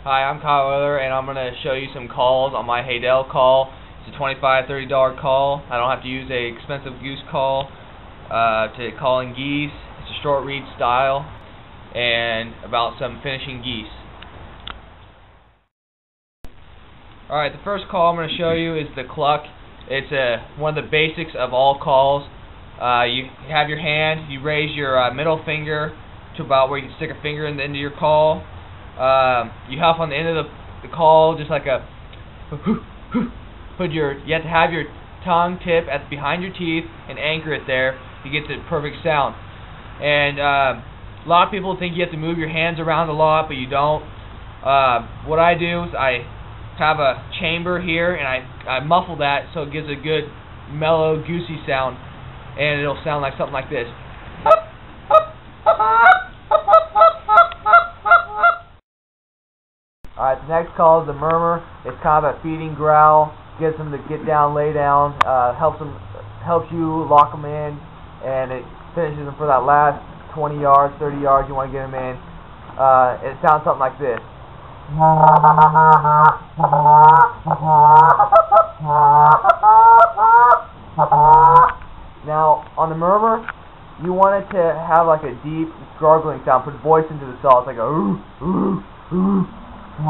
Hi, I'm Oilar, and I'm going to show you some calls on my Haydel call. It's a $25–$30 call. I don't have to use a expensive Goose call to call in geese. It's a short read style and about some finishing geese. Alright, the first call I'm going to show you is the cluck. It's one of the basics of all calls. You have your hand, you raise your middle finger to about where you can stick a finger in the end of your call. You huff on the end of the call, just like a you have to have your tongue tip behind your teeth and anchor it there to get the perfect sound. And a lot of people think you have to move your hands around a lot, but you don't. What I do is I have a chamber here and I muffle that so it gives a good mellow goosey sound, and it'll sound like something like this. Alright, the next call is the murmur. It's kind of a feeding growl, gets them to get down, lay down, helps you lock them in, and it finishes them for that last 20 yards, 30 yards you want to get them in. It sounds something like this. Now, on the murmur, you want it to have like a deep, gargling sound. Put voice into the saw. It's like a ooh, ooh, ooh. And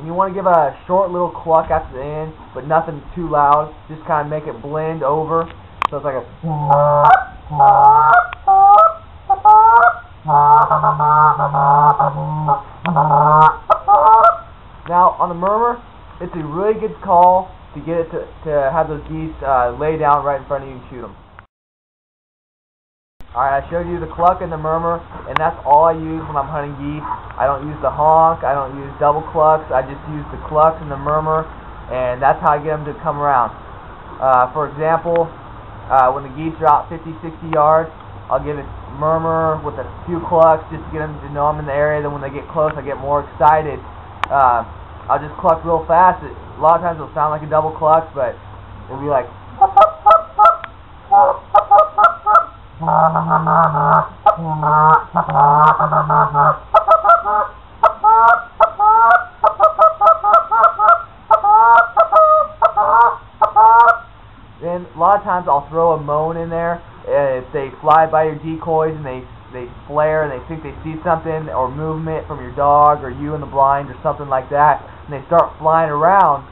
you want to give a short little cluck after the end, but nothing too loud. Just kind of make it blend over. So it's like a. Now on the murmur, it's a really good call to get it to have those geese lay down right in front of you and shoot them. Alright, I showed you the cluck and the murmur, and that's all I use when I'm hunting geese. I don't use the honk, I don't use double clucks, I just use the clucks and the murmur, and that's how I get them to come around. For example, when the geese are out 50–60 yards, I'll give it murmur with a few clucks just to get them to know I'm in the area. Then when they get close, I get more excited. I'll just cluck real fast. A lot of times it'll sound like a double cluck, but it'll be like. Then a lot of times I'll throw a moan in there. If they fly by your decoys and they flare and they think they see something or movement from your dog or you in the blind or something like that, and they start flying around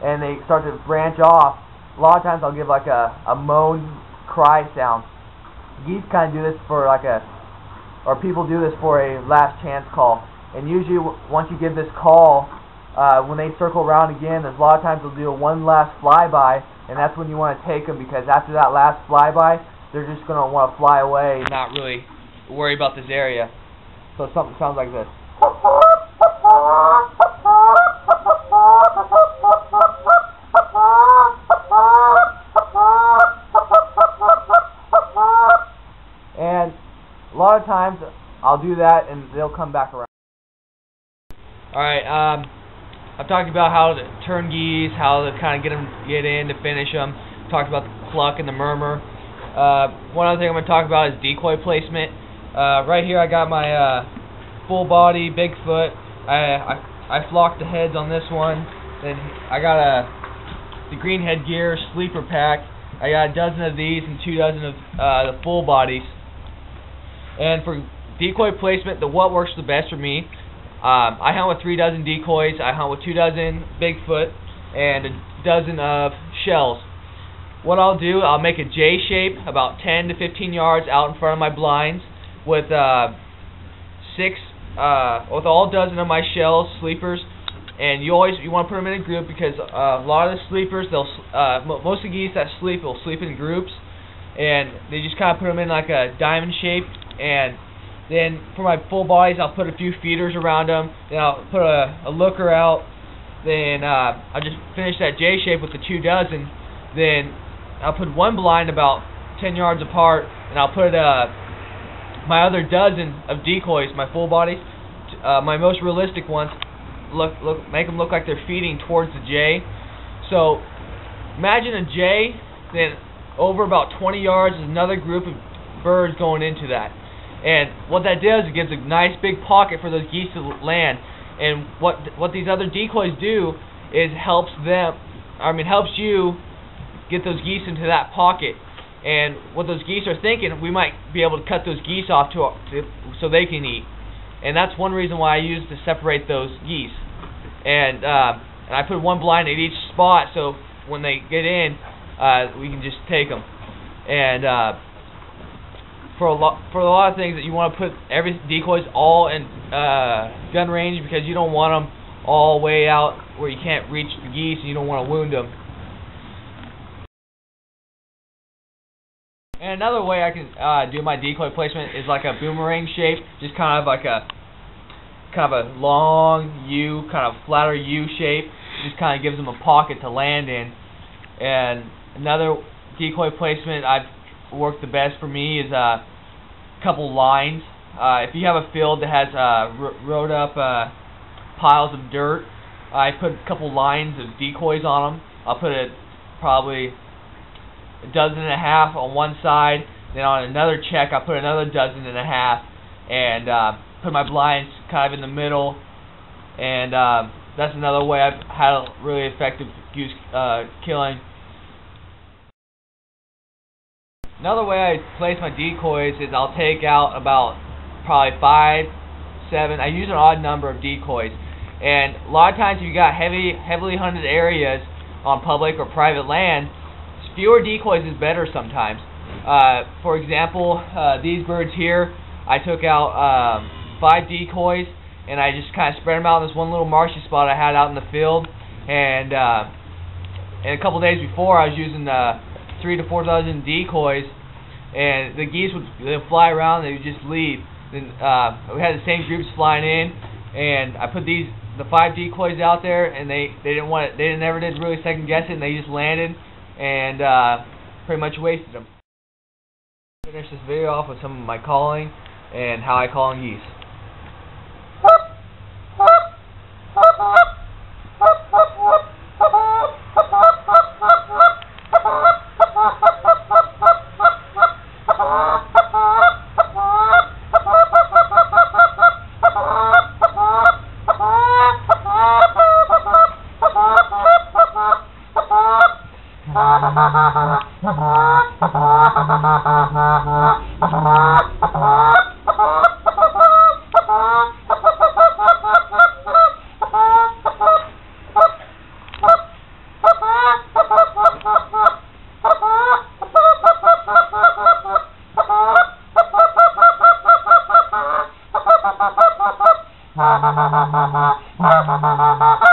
and they start to branch off, a lot of times I'll give like a moan cry sound. Geese kind of do this for or people do this for a last chance call. And usually once you give this call, when they circle around again, there's a lot of times they'll do one last flyby, and that's when you want to take them, because after that last flyby, they're just going to want to fly away and not really worry about this area. So something sounds like this. And a lot of times I'll do that and they'll come back around. Alright, I've talked about how to turn geese, how to kind of get in to finish them. Talked about the cluck and the murmur. One other thing I'm going to talk about is decoy placement. Right here I got my full body Bigfoot. I flocked the heads on this one. Then I got the green headgear sleeper pack. I got a dozen of these and 2 dozen of the full bodies. And for decoy placement, what works the best for me, I hunt with 3 dozen decoys, I hunt with 2 dozen Bigfoot, and a dozen of shells. What I'll do, I'll make a J shape about 10–15 yards out in front of my blinds with with all dozen of my shells, sleepers, and you want to put them in a group, because a lot of the sleepers, most of the geese that sleep will sleep in groups, and they just kind of put them in like a diamond shape. And then for my full bodies, I'll put a few feeders around them. Then I'll put a looker out. Then I'll just finish that J shape with the 2 dozen. Then I'll put one blind about 10 yards apart, and I'll put my other dozen of decoys, my full bodies, my most realistic ones. Make them look like they're feeding towards the J. So imagine a J, then over about 20 yards is another group of birds going into that. And what that does, it gives a nice big pocket for those geese to land. And what these other decoys do is helps you get those geese into that pocket. And what those geese are thinking, we might be able to cut those geese off so they can eat. And that's one reason why I use to separate those geese. And I put one blind at each spot, so when they get in, we can just take them. And for a lot of things, that you want to put every decoys all in gun range, because you don't want them all the way out where you can't reach the geese, and you don't want to wound them. And another way I can do my decoy placement is like a boomerang shape, just kind of like a long U, kind of flatter U shape. Just kind of gives them a pocket to land in. And another decoy placement I've worked the best for me is a couple lines. If you have a field that has rode up piles of dirt, I put a couple lines of decoys on them. I'll put probably a dozen and a half on one side, then on another check I'll put another dozen and a half, and put my blinds kind of in the middle. And that's another way I've had a really effective goose killing. Another way I place my decoys is I'll take out about probably 5, 7. I use an odd number of decoys. And a lot of times if you got heavily hunted areas on public or private land, fewer decoys is better sometimes. For example, these birds here, I took out 5 decoys, and I just kind of spread them out in this one little marshy spot I had out in the field. And a couple days before, I was using 3 to 4 dozen decoys, and the geese they'd fly around, they would just leave. Then we had the same groups flying in, and I put the 5 decoys out there, and they never did really second guess it, and they just landed and pretty much wasted them. Finish this video off with some of my calling and how I call on geese. Ha ha ha ha ha ha ha ha ha ha ha.